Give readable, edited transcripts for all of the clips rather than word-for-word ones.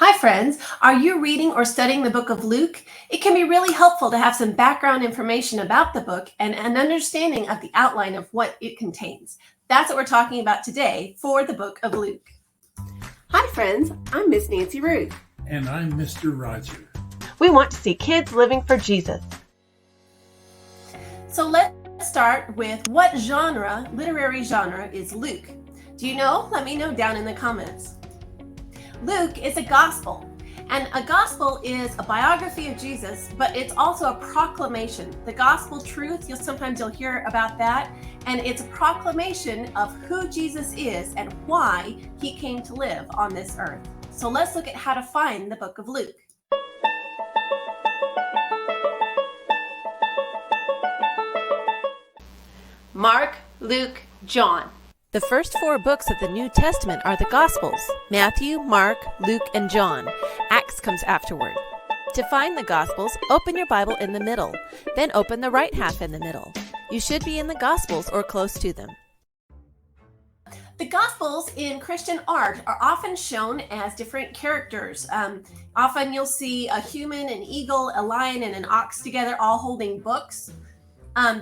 Hi, friends. Are you reading or studying the book of Luke? It can be really helpful to have some background information about the book and an understanding of the outline of what it contains. That's what we're talking about today for the book of Luke. Hi, friends. I'm Miss Nancy Ruth. And I'm Mr. Roger. We want to see kids living for Jesus. So let's start with what literary genre is Luke? Do you know? Let me know down in the comments. Luke is a gospel, and a gospel is a biography of Jesus, but it's also a proclamation. The gospel truth, you'll hear about that, and it's a proclamation of who Jesus is and why he came to live on this earth. So let's look at how to find the book of Luke. Mark, Luke, John. The first four books of the New Testament are the Gospels: Matthew, Mark, Luke, and John. Acts comes afterward. To find the Gospels, open your Bible in the middle, then open the right half in the middle. You should be in the Gospels or close to them. The Gospels in Christian art are often shown as different characters. Often you'll see a human, an eagle, a lion, and an ox together all holding books.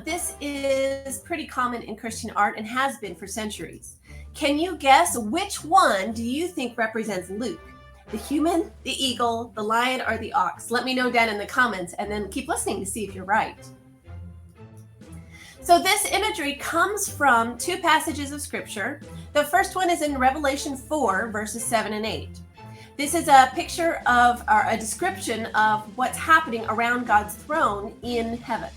This is pretty common in Christian art and has been for centuries. Can you guess which one do you think represents Luke? The human, the eagle, the lion, or the ox? Let me know down in the comments and then keep listening to see if you're right. So this imagery comes from two passages of scripture. The first one is in Revelation 4, verses 7 and 8. This is a picture of, or a description of what's happening around God's throne in heaven.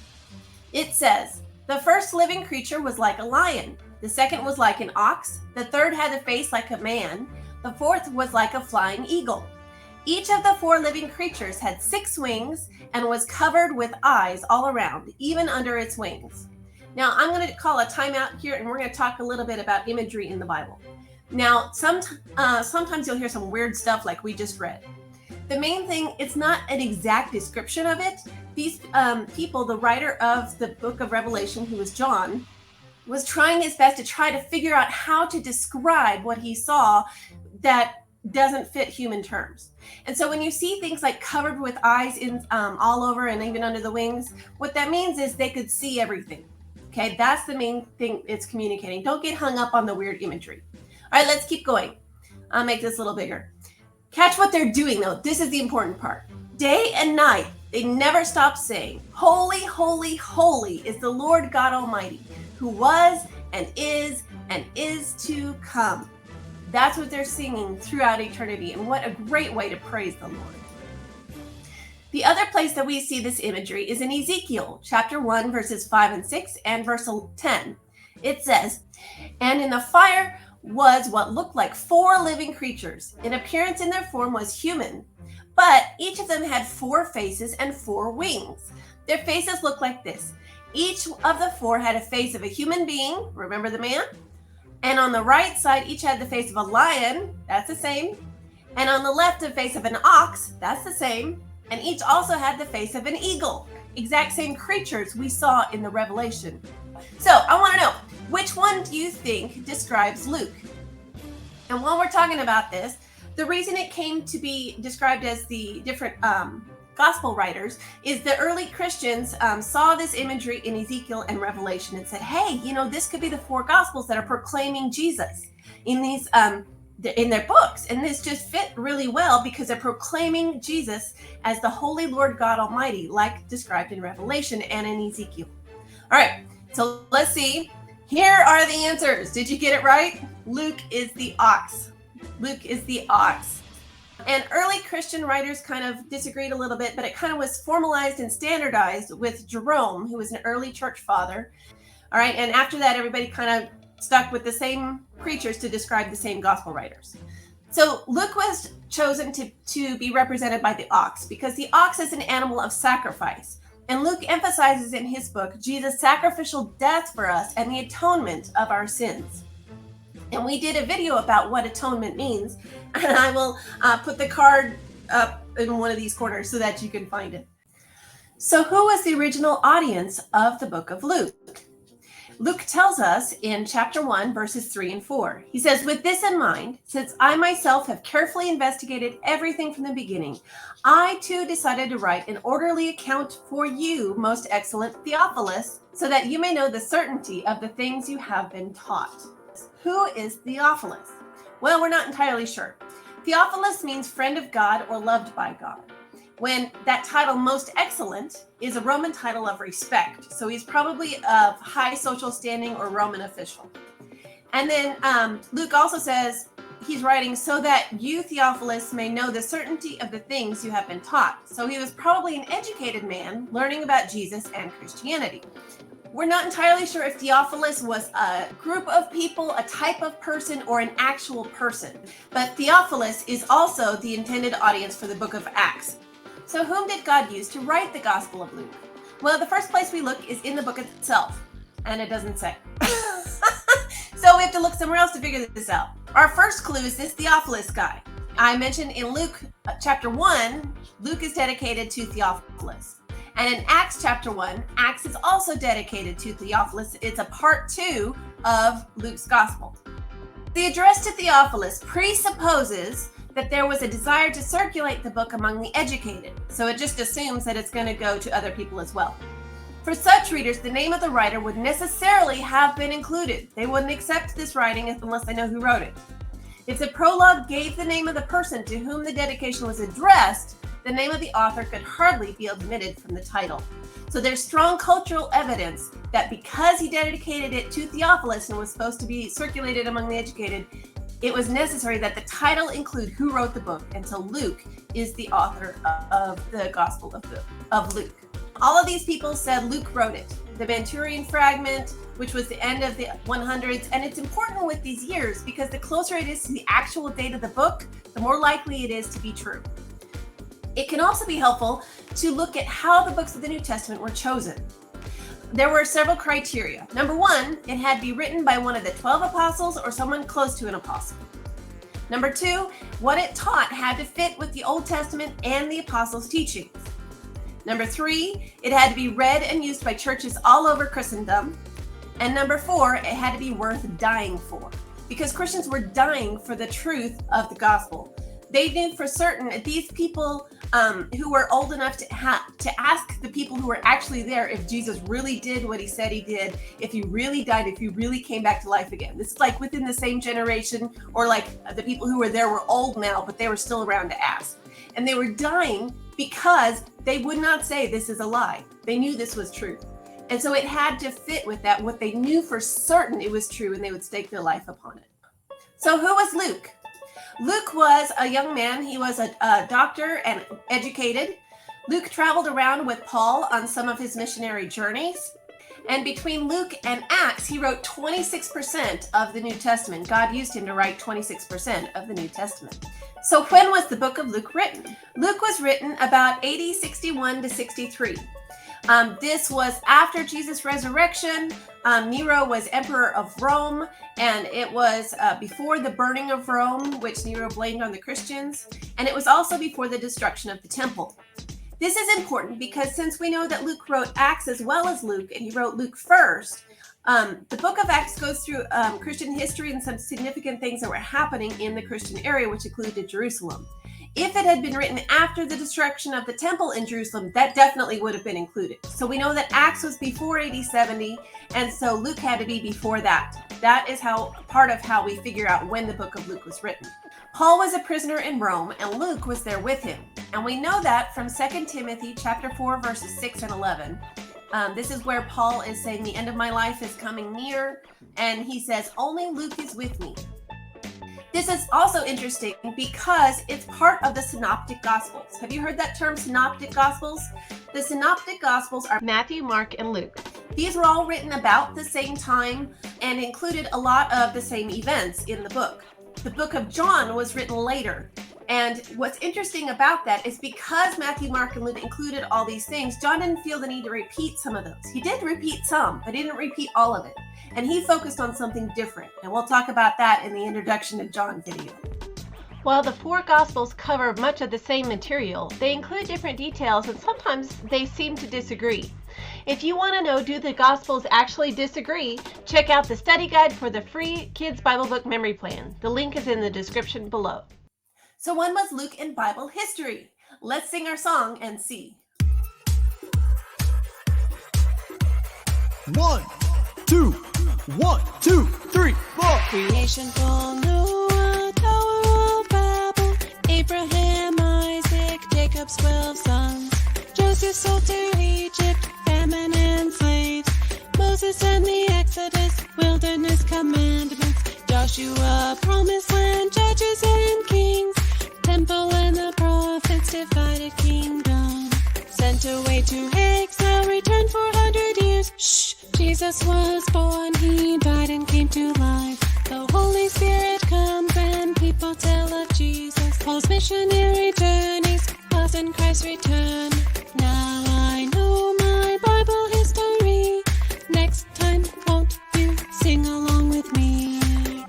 It says, the first living creature was like a lion. The second was like an ox. The third had a face like a man. The fourth was like a flying eagle. Each of the four living creatures had 6 wings and was covered with eyes all around, even under its wings. Now, I'm going to call a timeout here, and we're going to talk a little bit about imagery in the Bible. Now, sometimes you'll hear some weird stuff like we just read. The main thing, it's not an exact description of it. These people, the writer of the book of Revelation, who was John, was trying his best to try to figure out how to describe what he saw that doesn't fit human terms. And so when you see things like covered with eyes in all over and even under the wings, what that means is they could see everything. Okay, that's the main thing it's communicating. Don't get hung up on the weird imagery. All right, let's keep going. I'll make this a little bigger. Catch what they're doing, though. This is the important part. Day and night, they never stop saying, holy, holy, holy is the Lord God Almighty, who was and is to come. That's what they're singing throughout eternity, and what a great way to praise the Lord. The other place that we see this imagery is in Ezekiel, chapter 1, verses 5 and 6, and verse 10. It says, and in the fire was what looked like 4 living creatures. In appearance and their form was human, but each of them had 4 faces and 4 wings. Their faces looked like this. Each of the 4 had a face of a human being, remember the man? And on the right side, each had the face of a lion, that's the same. And on the left, the face of an ox, that's the same. And each also had the face of an eagle, exact same creatures we saw in the Revelation. So I want to know, which one do you think describes Luke? And while we're talking about this, the reason it came to be described as the different gospel writers is the early Christians saw this imagery in Ezekiel and Revelation and said, hey, this could be the 4 gospels that are proclaiming Jesus in these in their books. And this just fit really well because they're proclaiming Jesus as the Holy Lord God Almighty, like described in Revelation and in Ezekiel. All right, so let's see. Here are the answers. Did you get it right? Luke is the ox. Luke is the ox. And early Christian writers kind of disagreed a little bit, but it kind of was formalized and standardized with Jerome, who was an early church father. All right, and after that, everybody kind of stuck with the same creatures to describe the same gospel writers. So Luke was chosen to be represented by the ox because the ox is an animal of sacrifice. And Luke emphasizes in his book Jesus' sacrificial death for us and the atonement of our sins. And we did a video about what atonement means, and I will put the card up in one of these corners so that you can find it. So who was the original audience of the book of Luke? Luke tells us in chapter 1, verses 3 and 4. He says, "With this in mind, since I myself have carefully investigated everything from the beginning, I too decided to write an orderly account for you, most excellent Theophilus, so that you may know the certainty of the things you have been taught." Who is Theophilus? Well, we're not entirely sure. Theophilus means friend of God or loved by God, when that title, most excellent, is a Roman title of respect. So he's probably of high social standing or Roman official. And then Luke also says he's writing so that you, Theophilus, may know the certainty of the things you have been taught. So he was probably an educated man learning about Jesus and Christianity. We're not entirely sure if Theophilus was a group of people, a type of person, or an actual person. But Theophilus is also the intended audience for the book of Acts. So whom did God use to write the Gospel of Luke? Well, the first place we look is in the book itself, and it doesn't say. So we have to look somewhere else to figure this out. Our first clue is this Theophilus guy. I mentioned in Luke chapter 1, Luke is dedicated to Theophilus. And in Acts chapter 1, Acts is also dedicated to Theophilus. It's a part 2 of Luke's Gospel. The address to Theophilus presupposes that there was a desire to circulate the book among the educated. So it just assumes that it's going to go to other people as well. For such readers, the name of the writer would necessarily have been included. They wouldn't accept this writing unless they know who wrote it. If the prologue gave the name of the person to whom the dedication was addressed, the name of the author could hardly be omitted from the title. So there's strong cultural evidence that because he dedicated it to Theophilus and was supposed to be circulated among the educated, it was necessary that the title include who wrote the book, and so Luke is the author of the Gospel of Luke. All of these people said Luke wrote it. The Mantuan fragment, which was the end of the 100s, and it's important with these years because the closer it is to the actual date of the book, the more likely it is to be true. It can also be helpful to look at how the books of the New Testament were chosen. There were several criteria. Number one, it had to be written by one of the 12 apostles or someone close to an apostle. Number two, what it taught had to fit with the Old Testament and the apostles' teachings. Number three, it had to be read and used by churches all over Christendom. And number four, it had to be worth dying for, because Christians were dying for the truth of the gospel. They knew for certain that these people who were old enough to ask the people who were actually there if Jesus really did what he said he did, if he really died, if he really came back to life again. This is like within the same generation, or like the people who were there were old now, but they were still around to ask. And they were dying because they would not say this is a lie. They knew this was true. And so it had to fit with that, what they knew for certain it was true, and they would stake their life upon it. So who was Luke? Luke was a young man. He was a doctor and educated. Luke traveled around with Paul on some of his missionary journeys. And between Luke and Acts, he wrote 26% of the New Testament. God used him to write 26% of the New Testament. So when was the book of Luke written? Luke was written about AD 61 to 63. This was after Jesus' resurrection. Nero was emperor of Rome, and it was before the burning of Rome, which Nero blamed on the Christians, and it was also before the destruction of the temple. This is important because since we know that Luke wrote Acts as well as Luke, and he wrote Luke first, the book of Acts goes through Christian history and some significant things that were happening in the Christian area, which included Jerusalem. If it had been written after the destruction of the temple in Jerusalem, that definitely would have been included. So we know that Acts was before AD 70, and so Luke had to be before that. That is part of how we figure out when the book of Luke was written. Paul was a prisoner in Rome, and Luke was there with him. And we know that from 2 Timothy chapter 4, verses 6 and 11. This is where Paul is saying the end of my life is coming near, and he says, only Luke is with me. This is also interesting because it's part of the Synoptic Gospels. Have you heard that term, Synoptic Gospels? The Synoptic Gospels are Matthew, Mark, and Luke. These were all written about the same time and included a lot of the same events in the book. The book of John was written later. And what's interesting about that is because Matthew, Mark, and Luke included all these things, John didn't feel the need to repeat some of those. He did repeat some, but he didn't repeat all of it. And he focused on something different. And we'll talk about that in the introduction to John video. While the four Gospels cover much of the same material, they include different details and sometimes they seem to disagree. If you want to know, do the Gospels actually disagree? Check out the study guide for the free Kids Bible Book Memory Plan. The link is in the description below. So when was Luke in Bible history? Let's sing our song and see. 1, 2, 1, 2, 3, 4. Creation full, Noah, Tower of Babel, Abraham, Isaac, Jacob's 12 sons, Joseph sold to Egypt, famine and slaves, Moses and the Exodus, wilderness commandments, Joshua, promised land, judges and kings, temple and the prophets, divided kingdom, sent away to exile, returned for 100 years. Shh, Jesus was born, he died and came to life. The Holy Spirit comes and people tell of Jesus. Paul's missionary journeys, us in Christ's return. Now I know my Bible history. Next time, won't you sing along with me?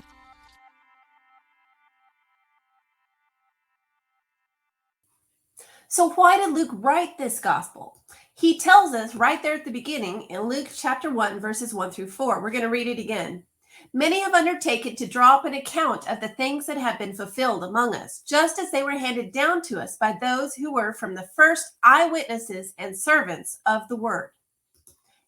So why did Luke write this gospel? He tells us right there at the beginning in Luke chapter 1, verses 1 through 4. We're going to read it again. Many have undertaken to draw up an account of the things that have been fulfilled among us, just as they were handed down to us by those who were from the first eyewitnesses and servants of the word.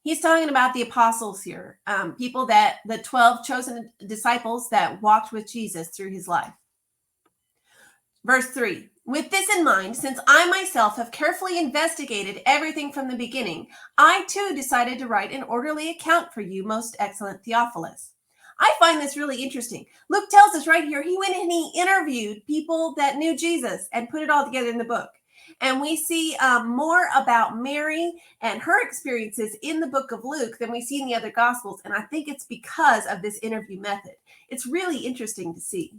He's talking about the apostles here, people that the 12 chosen disciples that walked with Jesus through his life. Verse 3, with this in mind, since I myself have carefully investigated everything from the beginning, I too decided to write an orderly account for you, most excellent Theophilus. I find this really interesting. Luke tells us right here, he went and he interviewed people that knew Jesus and put it all together in the book. And we see more about Mary and her experiences in the book of Luke than we see in the other Gospels. And I think it's because of this interview method. It's really interesting to see.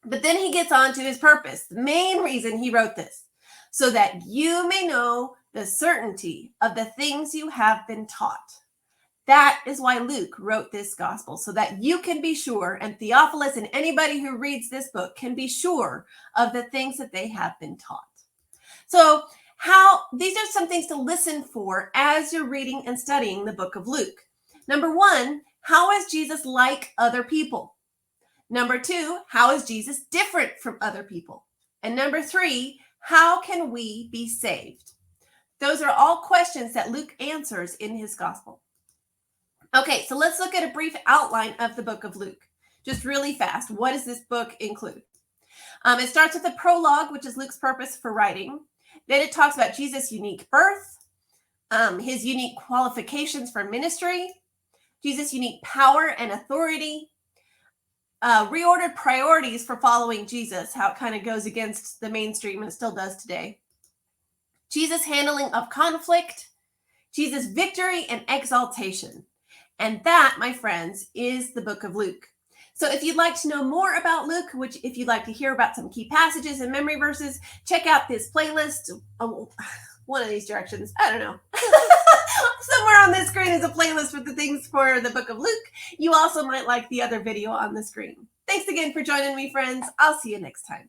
But then he gets on to his purpose, the main reason he wrote this, so that you may know the certainty of the things you have been taught. That is why Luke wrote this gospel, so that you can be sure, and Theophilus and anybody who reads this book can be sure of the things that they have been taught. So these are some things to listen for as you're reading and studying the book of Luke. Number 1, how is Jesus like other people? Number 2, how is Jesus different from other people? And number 3, how can we be saved? Those are all questions that Luke answers in his gospel. Okay, so let's look at a brief outline of the book of Luke. Just really fast. What does this book include? It starts with a prologue, which is Luke's purpose for writing. Then it talks about Jesus' unique birth, his unique qualifications for ministry, Jesus' unique power and authority, reordered priorities for following Jesus, how it kind of goes against the mainstream and it still does today. Jesus' handling of conflict, Jesus' victory and exaltation. And that, my friends, is the book of Luke. So if you'd like to know more about Luke, which if you'd like to hear about some key passages and memory verses, check out this playlist. One of these directions. I don't know. Somewhere on this screen is a playlist with the things for the book of Luke. You also might like the other video on the screen. Thanks again for joining me, friends. I'll see you next time.